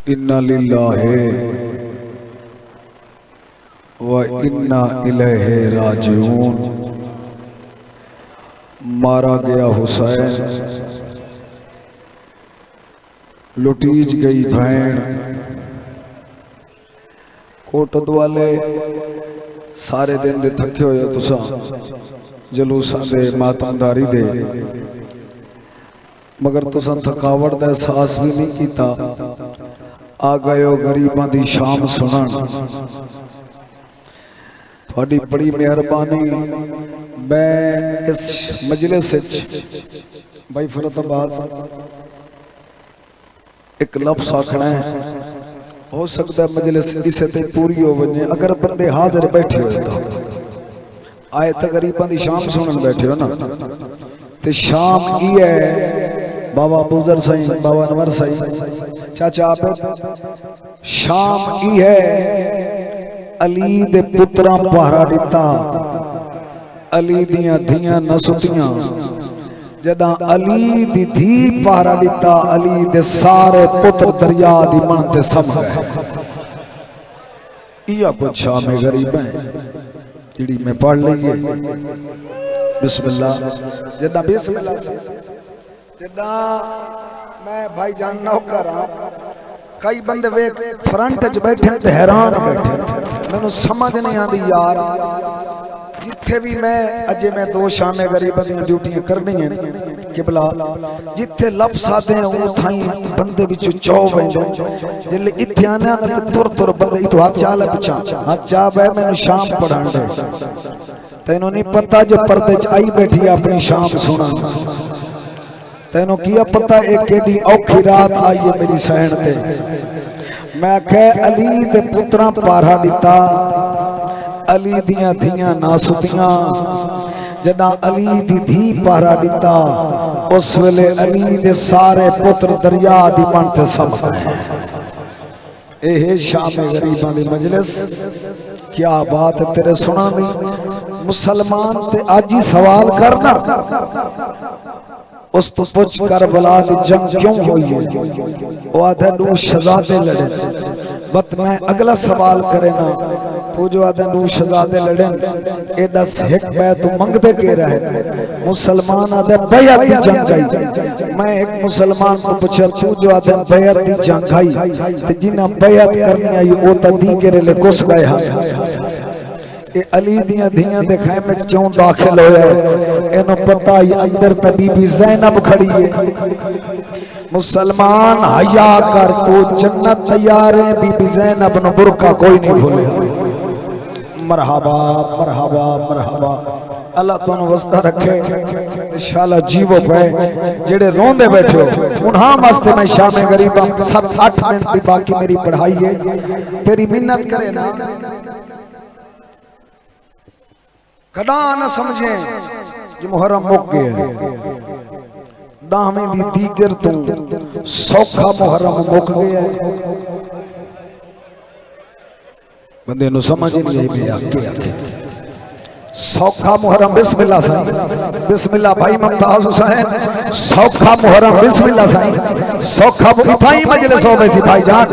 इन्ना लिल्लाहि व इन्ना इलैहि राजिऊन। मारा गया हुसैन, लुटीज गई भैन। कोटद वाले सारे दिन दे थके होए तुसा जलूसा दे मातमदारी दे, मगर तुसा थकावट का एहसास भी नहीं किया। आ गए हो गरीबां दी शाम सुनन, थोड़ी बड़ी मेहरबानी। मैं इस मजलिस भाई फरीदाबाद एक लफ्ज आखना है, हो सकता है मजलिस इसे ते पूरी हो वने। अगर बंदे हाजिर बैठे हो तो आए तो गरीबां दी शाम सुनन बैठे हो ना, तो शाम की है बाबा बुजर साईं, बाबा नवर साईं, चाचा आप शाम की है। अली दे पुत्रा पहरा दिता, अली दियां धियां न सुतियां। जदा अली दी धी पहरा दिता, अली दे सारे पुत्र दरिया दी मन ते सम गए। इया कुछ शाम गरीब है जिहड़ी मैं पढ़ लईए। बिस्मिल्लाह जदा बिस्मिल्लाह जदा मैं भाई जान नौकर हाँ। कई बंदे वे फ्रंट च बैठे ते हैरान बैठे, मैनू समझ नहीं आती यार। जिथे भी मैं अजे मैं दो शामे गरीब दी ड्यूटियां करनी है किबला, जिथे लफ्ज आते हैं वो थाई बंदे विच चौ वेंदे। जिले इथे आने ना तुर तुर बंदे तो हाथ चाल पिछा हाथ चा बे मैनू शाम पढ़ाण दे। तैनू नहीं पता जो पर्दे च आई बैठी अपनी शाम सुना, तैनू किया पता एक केडी औखी रात आई है मेरी सहन ते। मैं कह अली दे पुत्रा पहरा दिता, अली दियां धियां ना सुतियां। जदा अली दी धी पहरा दिता, उस वेले अली दे सारे पुत्र दरिया दी मन ते सब गए। एह शाम गरीबां दी मजलिस, क्या बात है तेरे सुना दी। मुसलमान ते आज ही सवाल करना, उस तो पूछ करबला दी जंग क्यों हुई है। वो आधा नू शहजादे लड़े, बत मैं अगला सवाल करे ना पूजो आधा नू शहजादे लड़े। ए दस हिक बै तू मंगदे के रहे। मुसलमान आधा बैयत दी जंग आई। मैं एक मुसलमान को पूछा तू जो आधा बैयत दी जंग आई ते जिन्ना बैयत करनी आई ओ ता दी के ले घुस गए हां। ए अली दियां धियां दे खैमे च क्यों दाखिल होया, इन्हों पता ही अंदर ते बीबी ज़ैनब खड़ी है। मुसलमान हया कर तू जन्नत तैयार है, बीबी ज़ैनब नु बुरका कोई नहीं भूले। मरहबा मरहबा मरहबा, अल्लाह तुहानू वसदा रखे इंशाअल्लाह। जीवो पे जेड़े रोंदे बैठे हो उन्हां वास्ते मैं शामे गरीबा 7-8 मिनट दी बाकी मेरी पढ़ाई है। तेरी मिन्नत करे ना कदा न समझे जो मुहर्रम मुक गया। दाहवीं दी दीगर तो सौखा मुहर्रम मुक गया। बंदे नु समझ नहीं आई मैं आके आके सौखा मुहर्रम बिस्मिल्लाह साईं, बिस्मिल्लाह भाई मुमताज हुसैन। सौखा मुहर्रम बिस्मिल्लाह साईं। सौखा इथाई मजलिस हो वैसी भाईजान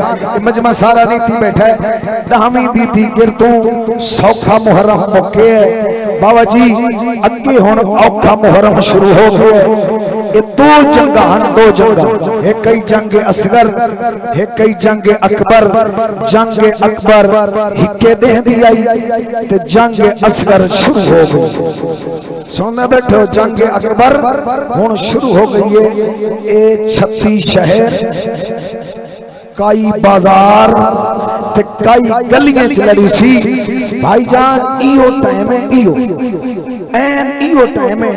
मजमा सारा नीति बैठा है। दाहवीं दी दीगर तो सौखा मुहर्रम मुके है। बाबा जी अगे हुण औखा मुहर्रम शुरू हो गया। ये दो जंगा हैं, दो जंगा, एक कई जंग असगर, एक कई जंग अकबर। जंग अकबर हिक्के देह दी आई ते जंग असगर शुरू हो गई। सुनने बैठो जंग अकबर हुण शुरू हो गई है। ए 36 शहर कई बाजार ते कई गलियां च लड़ी सी भाईजान। इहो टाइम है, इहो एन इहो टाइम है।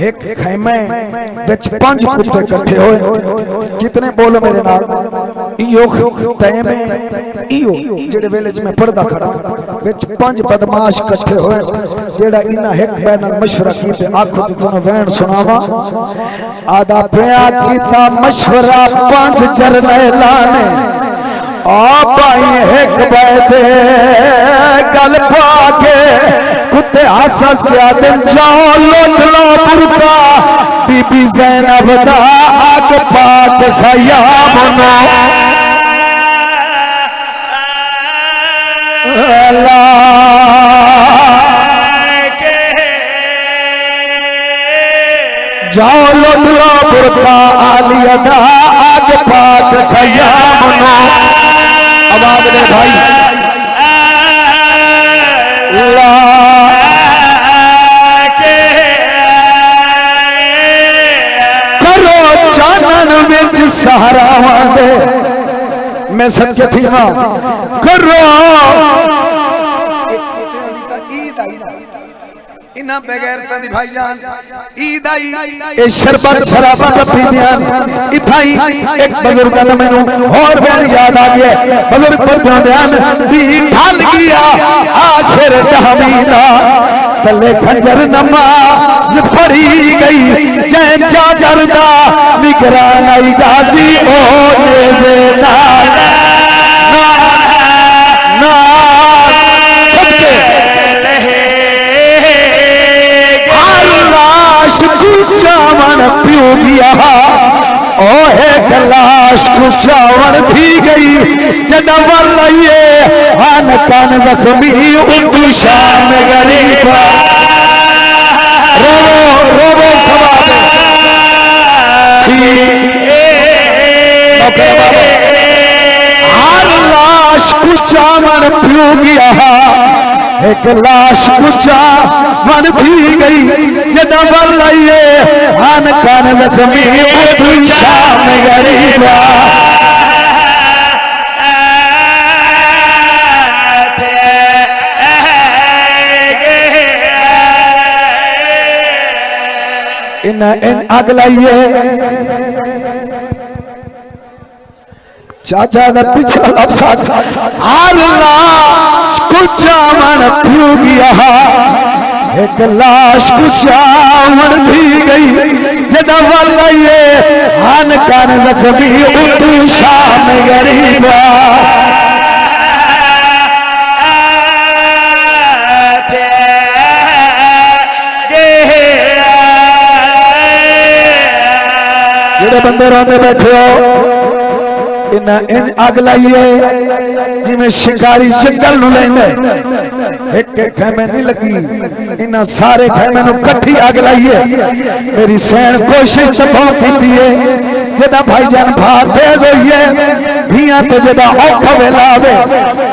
एक खैमे विच 5 कुत्ते इकट्ठे होए। कितने बोलो मेरे नाल। इहो टाइम है, इहो जेड़े वेले च मैं पढ़दा खड़ा विच 5 बदमाश इकट्ठे होए। जेड़ा इना एक बै नाल मशवरा कीते आखो ते तुहानू वहन सुनावा। आदा पिया कीता मशवरा 5 जरनैलां ने आप एक बैठे गल पाके कुत्ते हंस क्या दिन जाओ लुट लो बुरका। बीबी ज़ैनब दा आग पाक खयाम नो उठलो बुरका आलिया दा आग पाक खयामनो आवाज दे भाई ला करो चानन विच सहारा दे मैं सत्य थी मां करो इना बगैर तनी भाईजान ईद आई ए शरबत शराबत पी ध्यान इथाई एक बुजुर्ग ने मैनू और बैन याद आ गया बुजुर्ग पर ध्यान दी ढल गया आखिर जहमीना तले खंजर नमाज पढ़ी गई जय चादर दा निगरान आई गाजी ओ जेदा ना सबके चावन पियो गया ओ है कलाश चावन थी गई जदवल ये हान कान जख्मी उर्दू शाम गरीबा रोवो रोवो सवाब हर लाश चावन पियो गया एक लाश कुचा वन थी गई जदा बल्लइए हान कान जख्मी उठू शाम गरीबा इन अगलाइए चाचा का पिछला लफ्ज़ अल्लाह कुचावन पियो गया एक लाश कुचावन थी गई जदा वल्लइए हान कान जख्मी उठू शाम गरीबा जेड़े बंदे रोंदे बैठे हो इन अग लाइए जिमें शिकारी जंगल नु लेंदे एक खैमे नहीं लगी इना सारे खैमे नु कट्ठी अग लाइए मेरी सैन कोशिश तो बहुत की है जदा भाईजान भार तेज होइए भिया तो जदा औखा वेला आवे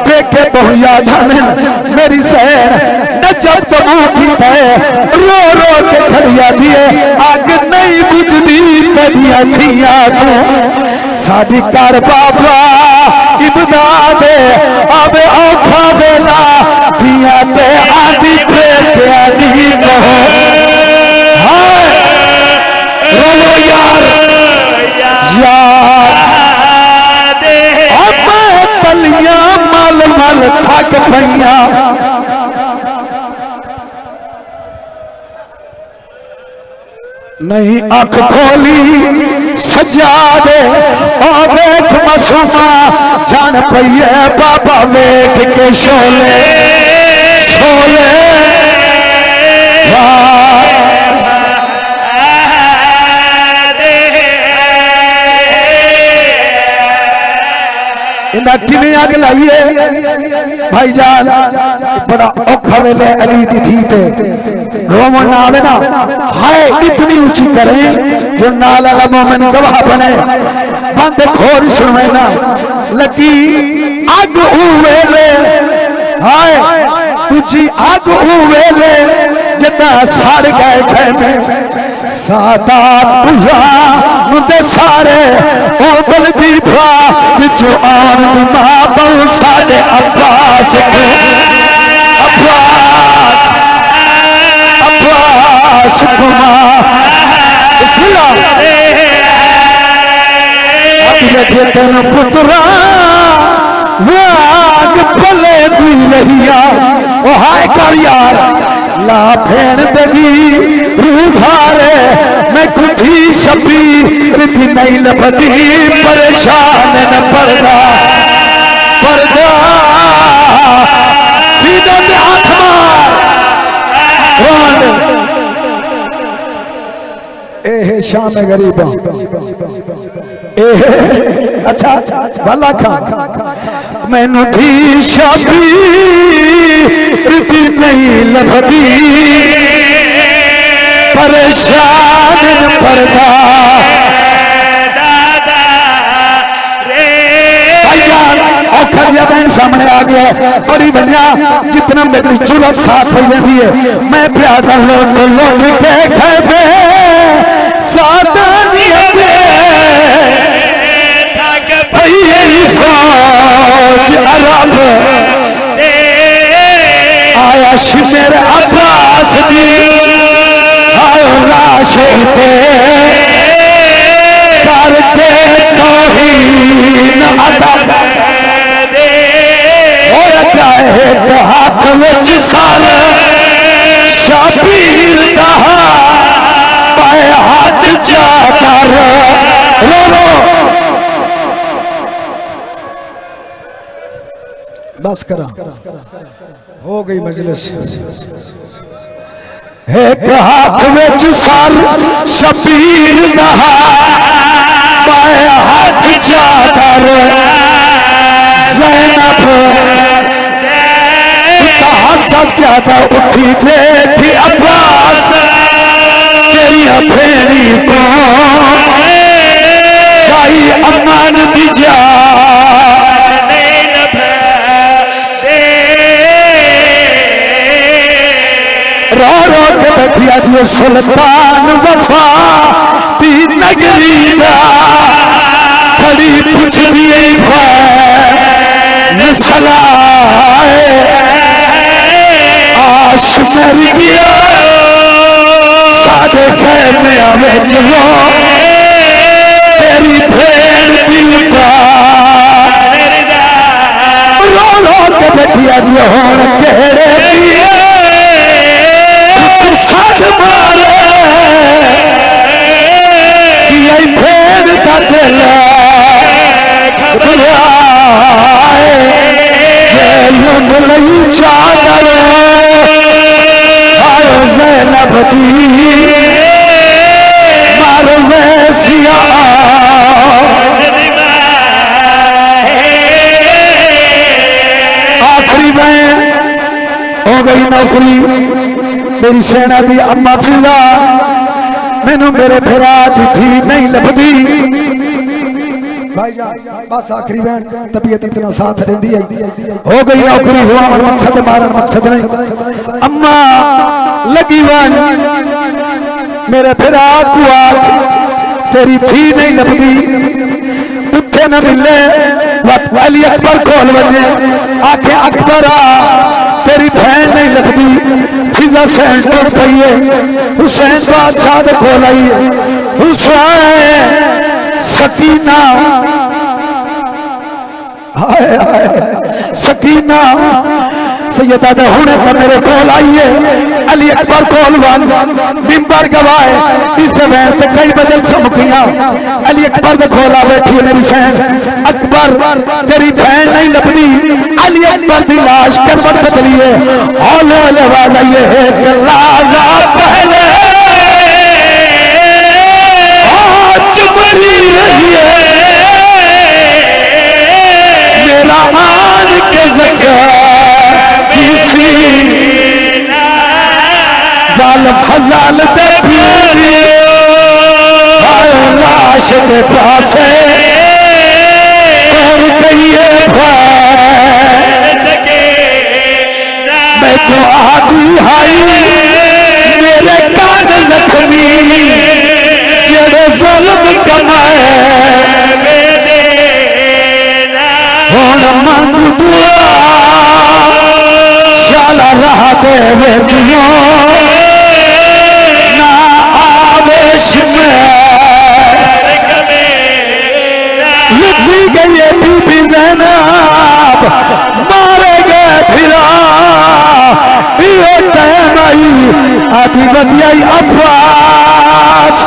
देखे बहुया धाने मेरी सैन नजब तो उठी है रो रो के खड़िया दिए आग नहीं बुझदी तेरिया थिया तू साडी कर बाबा इमदाद अब औखा वेला भिया ते आदि प्यारी कहो हाय रोलो यार यार अब तलियां मल मल थक पईयां नहीं अख खोली सजा दे और वेख मसूमा जान पईए बाबा वेख के शोले शोले इन्हें किमें अग लाइए भाईजान बड़ा औखा वेले अली दी थी ते रोमन ना आवे ना हाय इतनी ऊंची करें जो नाल वाला मोमिन गवाह बने बंद खोर सुने ना लगी अग वेले हाय तुझी अग वेले जदा सड़ गए खैमे सादा तुझा मुदे सारे ओ बलदी भा विचो आन मां बहु साडे अब्बास को अब्बास अब्बास कुमा बिस्मिल्लाह अपने तेन पुत्रा वाग भले दी रहिया ओ हाय कर यार ला फेन देवी रूधारे मैं खुदी शबी रिद्धि नहीं लभदी परेशान न पर्दा पर्दा सीधे में हाथ मार ए शाम गरीबा ए अच्छा भला खा मैनू थी शबी रिद्धि नहीं लभदी परेशान पर्दा बहन सामने आ गया बड़ी बनिया जितना मेरी जुलत साथ हो जाती है मैं प्यादा लौट लौट के घर पे साथ फौज अरब आया शिमेर अब्बास दी आयो लाश पे करके तौहीन अदब हाथ विच साल शबीर दहा पाए हाथ जाकर रो बस करा हो गई मजलिस एक हाथ विच साल शबीर दहा पाए हाथ जाकर ज़ैनब ज्यादा उठी थी अब्बास तेरी भेड़ी को भाई अम्मान दी जा रो रो के बैठिया थी सुल्तान वफा दी नगरी दा खड़ी पुछ दिए सलाए आश मर गया सादे खैमे में चलो तेरी भेड़ पीता रो रो के बैठिया दिए होन केड़े साथ मारे यही भेड़ का दिल चादर आयो ज़ैनब दी मार वैसिया आखिरी में हो गई नौकरी मेरी सेना दी अम्मा फिजा मैनू मेरे फिरा दी थी नहीं लभदी बस आखिरी बहन तबीयत इतना साथ देंदी है हो गई नौकरी हुआ मकसद मारन मकसद नहीं अम्मा लगी वन मेरे फिरा कुआ तेरी थी नहीं लभदी उठे न मिले अली अकबर खोल बजे आखे अकबर आ तेरी बहन नहीं लभदी फिजा सेंटर पई है हुसैन बादशाह दे खोल आई है हुसैन सकीना सकीना सैयदा दे हुने तो मेरे कोल आइए अली अकबर कोल वन मिंबर गवाए इस वैन पे कई बजल समखिया अली अकबर दे कोल बैठी मेरी बहन अकबर तेरी बहन नहीं लभदी अली अकबर दी लाश करवट बदलिए हौले हौले आवाज आई है लाजा पहले आज मरी रही है मेरा मान के ज़का किसी बाल फजाल दे आयो लाश के पास और कहिए मैं तो आदि हाई मेरे कान जख्मी जेड़े ज़ुल्म कमाए मंग दुआ शाला रहा दे ना आवेश में लिखी गई बीबी ज़ैनब मारे गए फिरा ये टाइम आई आदि बतियाई अब्बास